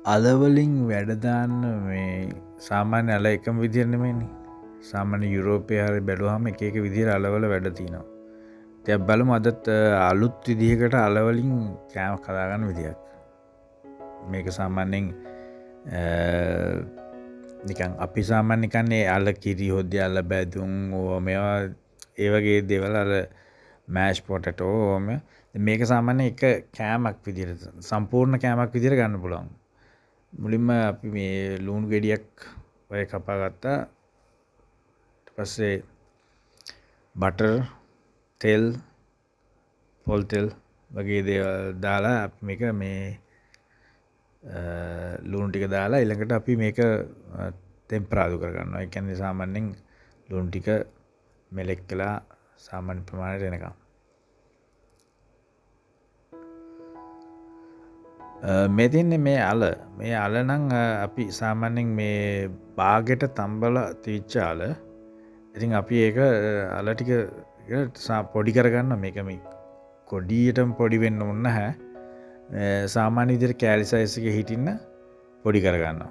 අලවලින් වැඩ දාන්න මේ සාමාන්‍ය අල එකම විදිහට නෙමෙයිනේ. සාමාන්‍ය යුරෝපයේ හරි බැලුවාම එක එක විදිහට අලවල වැඩ තියෙනවා. දැන් බලමු අදත් අලුත් විදිහකට අලවලින් කෑම කදාගන්න විදියක්. මේක සාමාන්‍යයෙන් නිකන් අපි සාමාන්‍ය කන්නේ අල කිරි හොද්දේ අල බැදුම් ඕවා මේවා ඒ වගේ දේවල් අර මෑෂ් පොටැටෝ ඕම මේක සාමාන්‍ය එක කෑමක් විදිහට සම්පූර්ණ කෑමක් විදිහට ගන්න පුළුවන්. මුලින්ම අපි මේ ලුණු ගෙඩියක් ඔය කපා ගත්තා. ඊට පස්සේ බටර් තෙල් පොල් තෙල් වගේ දේවල් දාලා අපි මේක මේ ලුණු ටික දාලා ඊළඟට අපි මේක ටෙම්පරාදු කරගන්නවා. ඒ කියන්නේ සාමාන්‍යයෙන් ලුණු ටික මෙලෙක් කළා සාමාන්‍ය ප්‍රමාණයට එනකම්. මේ තියන්නේ මේ අල නම් අපි සාමාන්‍යයෙන් මේ බාගෙට තම්බලා තියච්ච අල. ඉතින් අපි ඒක අල ටික පොඩි කරගන්න මේක මේ කොඩියටම පොඩි වෙන්න ඕන නැහැ. සාමාන්‍ය විදිහට කෑලි සයිස් එකේ හිටින්න පොඩි කරගන්නවා.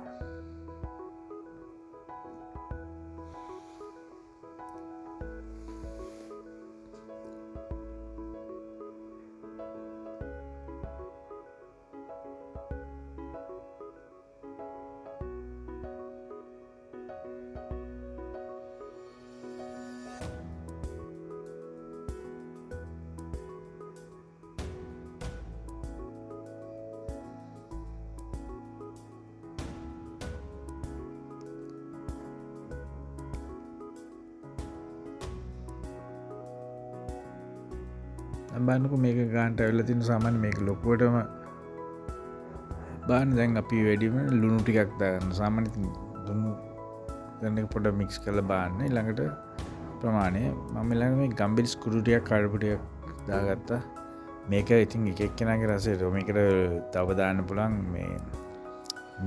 බලන්නකො මේක ගානට ඇවිල්ලා තියෙන සාමාන්‍ය මේක ලොකුවටම බලන්න දැන් අපි වැඩිම ලුණු ටිකක් දාගන්න. සාමාන්‍ය ලුණු ගන්න එක පොඩ්ඩක් මික්ස් කරලා බලන්න. ඊළඟට ප්‍රමාණය මම ඊළඟ මේ ගම්බිරිස් කුඩු ටිකක් කඩපු ටිකක් දාගත්තා. මේක ඉතින් එක එක්කෙනාගේ රසයට මේකට තව දාන්න පුළුවන් මේ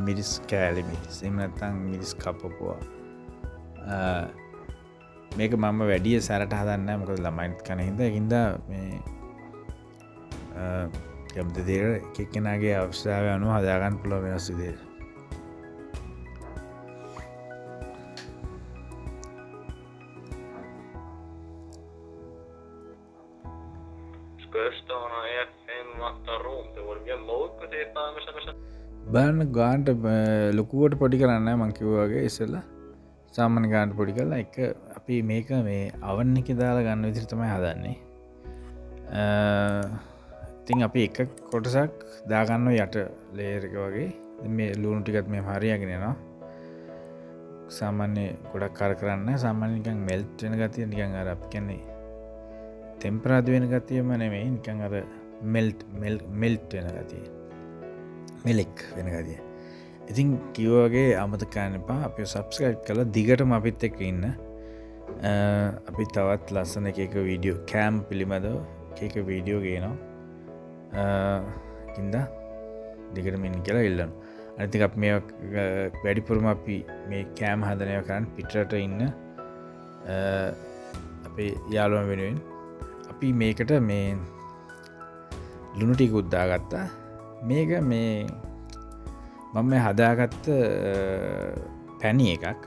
මිරිස් කෑලි මිරිස්. එහෙම නැත්නම් මිරිස් කපපුවා. මේක මම වැඩිය සැරට හදන්නේ නැහැ. මොකද ළමයින්ත් කන හින්දා. ඒකින්ද මේ කැමති දේට එක එක්කෙනාගේ අවශ්‍යතාවය අනුව හදාගන්න පුළුවන් වෙනස් විදිහට. බලන්න ගානට ලොකුවට පොඩි කරන්නේ මං කිව්වා වගේ ඉස්සෙල්ලා සාමාන්‍ය ගානට පොඩි කරලා එක අපි මේක මේ oven එකේ දාලා ගන්න විදිහට තමයි හදන්නේ. ඉතින් අපි එක කොටසක් දාගන්නවා යට ලේයර් එක වගේ. මේ ලුණු ටිකත් මෙහෙම හරියගෙන යනවා. සාමාන්‍ය ගොඩක් කර කරන්නේ නැහැ. සාමාන්‍ය නිකන් මෙල්ට් වෙන ගතිය නිකන් අර අපි කියන්නේ ටෙම්පරාදු වෙන ගතියම නෙමෙයි. නිකන් අර මෙල්ට් වෙන ගතිය. මෙලෙක් වෙන ගතිය. ඉතින් කිව්වා වගේ අමතක කරන්න එපා. අපි subscribe කරලා දිගටම අපිත් එක්ක ඉන්න. අපි තවත් ලස්සන එක වීඩියෝ කෑම් පිළිබඳව එක වීඩියෝ ගේනවා. ඉඳ දිගටම ඉන්න කියලා ඉල්ලනවා. අනිත් එක අපි මේ වැඩිපුරම අපි මේ කෑම හදන ඒවා කරන්නේ පිටරට ඉන්න අපේ යාළුවෝ වෙනුවෙන්. අපි මේකට මේ ලුණු ටික උද්දාගත්තා. මේක මේ මම මේ හදාගත්ත පැණි එකක්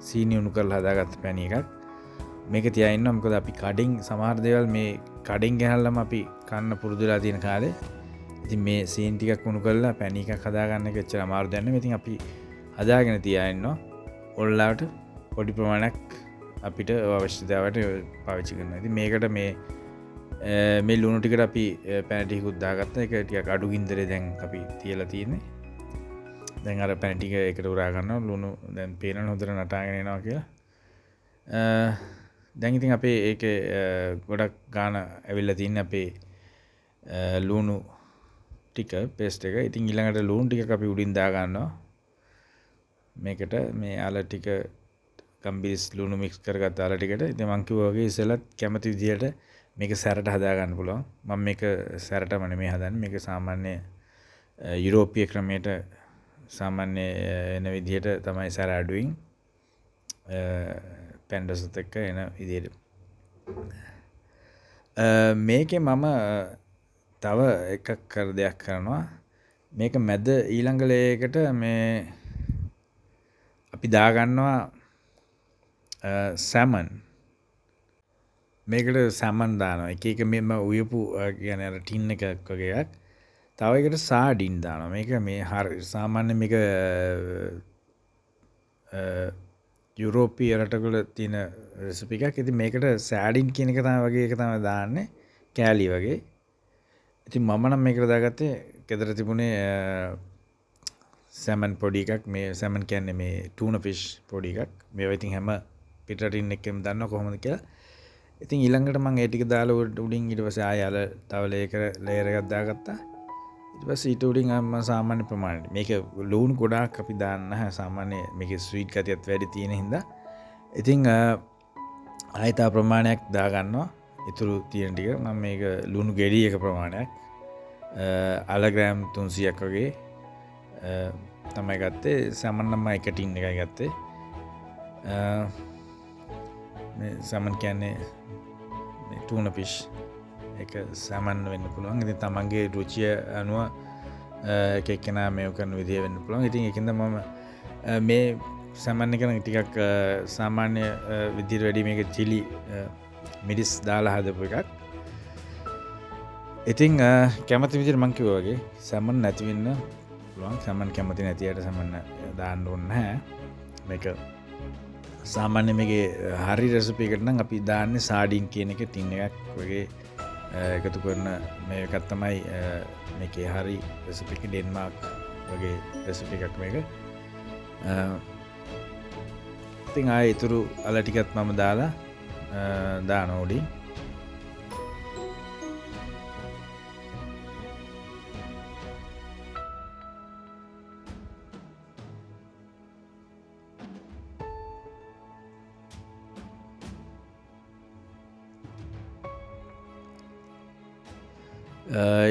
සීනි උණු කරලා හදාගත්ත පැණි එකක් මේක තියා ඉන්නවා. මොකද අපි කඩෙන් සමහර දේවල් මේ කඩෙන් ගෙනල්ලාම අපි කන්න පුරුදු වෙලා තියෙන කාලේ ඉතින් මේ සීනි ටිකක් උණු කරලා පැණි එකක් හදාගන්න එක එච්චර අමාරු දෙයක් නෙමෙයි. ඉතින් අපි හදාගෙන තියා ඉන්නවා. ඔයාලට පොඩි ප්‍රමාණයක් අපිට අවශ්‍යතාවට පාවිච්චි කරනවා. ඉතින් මේකට මේ ලුණු ටිකට අපි පැණි ටිකකුත් දාගත්තා. ඒක ටිකක් අඩු ගින්දරේ දැන් අපි තියලා තියෙන්නේ. දැන් අර පැණි ටික එකට උරා ගන්නවා. ලුණු දැන් පේනවනේ හොඳට නටාගෙන එනවා කියලා. දැන් ඉතින් අපේ ඒකේ ගොඩක් ගාන ඇවිල්ලා තින්නේ අපේ ලුණු ටික පේස්ට් එක. ඉතින් ඊළඟට ලුණු ටිකක් අපි උඩින් දා ගන්නවා. මේකට මේ අල ටික ගම්බිරිස් ලුණු මික්ස් කරගත්ත අල ටිකට. ඉතින් මං කිව්වා වගේ ඉස්සෙල්ලත් කැමති විදියට මේක සැරට හදා ගන්න පුළුවන්. මම මේක සැරටම නෙමෙයි හදන්නේ. මේක සාමාන්‍ය යුරෝපීය ක්‍රමයට සාමාන්‍ය එන විදිහට තමයි සැර අඩුවෙන් පැන්ඩසත් එක්ක එන විදිහට. මේකේ මම තව එකක් දෙයක් කරනවා. මේක මැද ඊළඟ ලේයකට මේ අපි දාගන්නවා සැමන්. මේකට සැමන් දානවා. එක මෙම උයපු කියන්නේ අර ටින් එකක් වගේ එකක්. තව එකට සාඩින් දානවා. මේක මේ හරි සාමාන්‍ය මේක යුරෝපීය රටවල තියෙන රෙසිපි එකක්. ඉතින් මේකට සෑඩින් කියන එක තමයි වගේ එක තමයි දාන්නේ. කෑලි වගේ. ඉතින් මම නම් මේකට දාගත්තේ ගෙදර තිබුණේ සැමන් පොඩි එකක්. මේ සැමන් කියන්නේ මේ ටූනා ෆිෂ් පොඩි එකක්. මේවා ඉතින් හැම පිටරටින් එක්කම දන්නවා කොහොමද කියලා. ඉතින් ඊළඟට මම ඒ ටික දාලා උඩින් ඊට පස්සේ ආයෙ අර තව ලේයර් එකක් දාගත්තා. ඊට පස්සේ ඊට උඩින් මම සාමාන්‍ය ප්‍රමාණයට මේක ලුණු ගොඩාක් අපි දාන්න නැහැ. සාමාන්‍ය මේකේ ස්වීට් ගතියත් වැඩි තියෙන හින්දා. ඉතින් ආයෙ තව ප්‍රමාණයක් දාගන්නවා. ඉතුරු තියෙන ටික මම මේක ලුණු ගෙඩි එක ප්‍රමාණයක් අල ග්‍රෑම් 300ක් වගේ තමයි ගත්තේ. සැමන් නම් එක ටින් එකයි ගත්තේ. මේ සැමන් කියන්නේ ටූනා ෆිෂ් එක සැමන් වෙන්න පුළුවන්. ඉතින් තමන්ගේ රුචිය අනුව එක එක්කෙනා මේව කරන විදිය වෙන්න පුළුවන්. ඉතින් ඒකින්ද මම මේ සැමන් එක ටිකක් සාමාන්‍ය විදියට වැඩි මේක චිලි මිරිස් දාලා හදපු එකක්. ඉතින් කැමති විදියට මං කිව්වා වගේ සැමන් නැති වෙන්න පුළුවන්. සැමන් කැමති නැති අයට සැමන් දාන්න ඕනේ නැහැ. මේක සාමාන්‍ය මේකේ හරි රෙසිපි එකට නම් අපි දාන්නේ සාඩින් කියන එක ටින් එකක් වගේ එකතු කරන මේකක් තමයි මේකේ හරි රෙසිපි එක. ඩෙන්මාර්ක් වගේ රෙසිපි එකක් මේක. ඉතින් ආයෙ ඉතුරු අල ටිකත් මම දාලා දානවා උඩින්.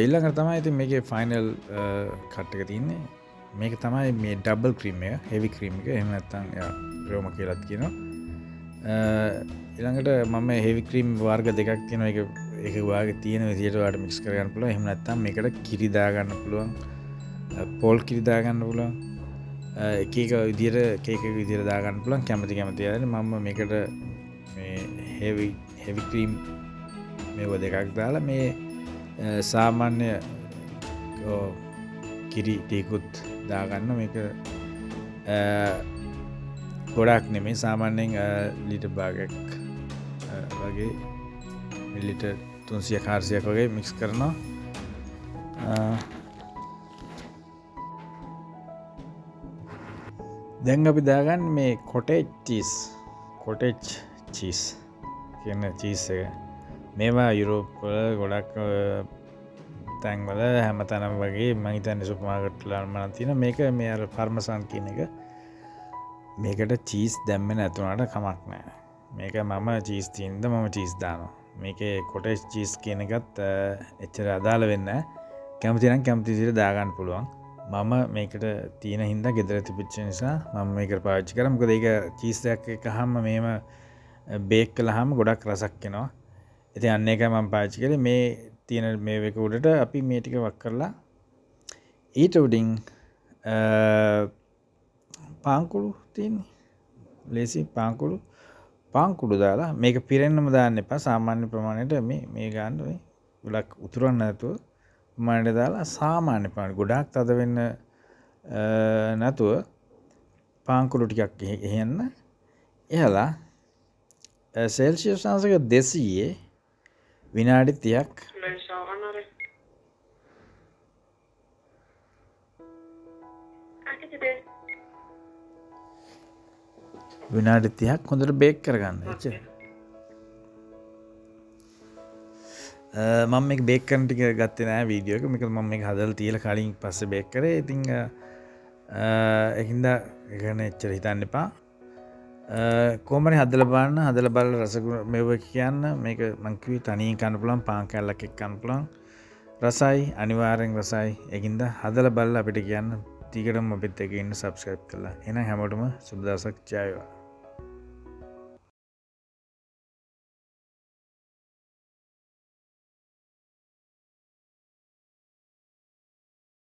ඊළඟට තමයි ඉතින් මේකේ ෆයිනල් කට් එක තියෙන්නේ. මේක තමයි මේ ඩබල් ක්‍රීම් එක, හෙවි ක්‍රීම් එක. එහෙම නැත්නම් රෝම කියලාත් කියනවා. ඊළඟට මම හෙවි ක්‍රීම් වර්ග දෙකක් තියෙනවා. ඒක වාගේ තියෙන විදියට ඔයාලට මික්ස් කරගන්න පුළුවන්. එහෙම නැත්නම් මේකට කිරි දාගන්න පුළුවන්. පෝල් කිරි දාගන්න පුළුවන්. එක එක විදියට දාගන්න පුළුවන්. කැමති අයනේ. මම මේකට මේ හෙවි ක්‍රීම් මේව දෙකක් දාලා මේ සාමාන්‍ය කිරි ටිකුත් දාගන්න. මේක ගොඩක් නෙමෙයි. සාමාන්‍යයෙන් ලීටර් භාගයක් වගේ මිලිලීටර් 300-400ක් වගේ මික්ස් කරනවා. දැන් අපි දාගන්න මේ කොටේජ් චීස් කියන චීස් එක. මේවා යුරෝප් වල ගොඩක් තැන්වල හැමතැනම වගේ මම හිතන්නේ සුපර් මාකට් වල නම් තියෙන. මේක මේ අර පාර්මසන් කියන එක. මේකට චීස් දැම්මේ නැතුණාට කමක් නැහැ. මේක මම චීස් තියෙනද මම චීස් දානවා. මේකේ කොටේජ් චීස් කියන එකත් එච්චර අදාළ වෙන්නේ නැහැ. කැමති නම් කැමති විදිහට දාගන්න පුළුවන්. මම මේකට තියෙන හින්දා ගෙදර තිබිච්ච නිසා මම මේකට පාවිච්චි කරා. මොකද ඒක චීස් එකක් එකහම මේම බේක් කළාම ගොඩක් රසක් එනවා. ඉතින් අන්න ඒකයි මම පාවිච්චි කරේ. මේ තියෙන මේ එක උඩට අපි මේ ටික වක් කරලා ඊට උඩින් පාංකුළු තියෙන්නේ. ලේසි පාංකුළු දාලා මේක පිරෙන්නම දාන්න එපා. සාමාන්‍ය ප්‍රමාණයට මේ ගන්න මේ ගොඩක් උතුරන්න නැතුව ප්‍රමාණයට දාලා සාමාන්‍ය ප්‍රමාණය ගොඩාක් තද වෙන්න නැතුව පාංකුළු ටිකක් එහෙන්න. එහලා සෙල්සියස් අංශක 200 විනාඩි 30ක් විනාඩි 30ක් හොඳට බේක් කරගන්න. එච්චර. මම මේක බේක් කරන ටික ගත්තේ නෑ වීඩියෝ එක. මේක මම මේක හදලා තියලා කලින් පස්සේ බේක් කරේ. ඉතින් ඒකින්ද ඒකන එච්චර හිතන්න එපා. කොහොමරි හදලා බලන්න රසගුණ මේව කියන්න. මේක මං කිව්වේ තනියෙන් කන්න පුළුවන්, පාන් කෑල්ලක් එක්ක කන්න පුළුවන්. රසයි, අනිවාර්යෙන් රසයි. ඒකින්ද හදලා බලලා අපිට කියන්න. ටිකටම අපිත් එක්ක ඉන්න සබ්ස්ක්‍රයිබ් කරලා. එහෙනම් හැමෝටම සුබ දවසක්. ජය වේවා.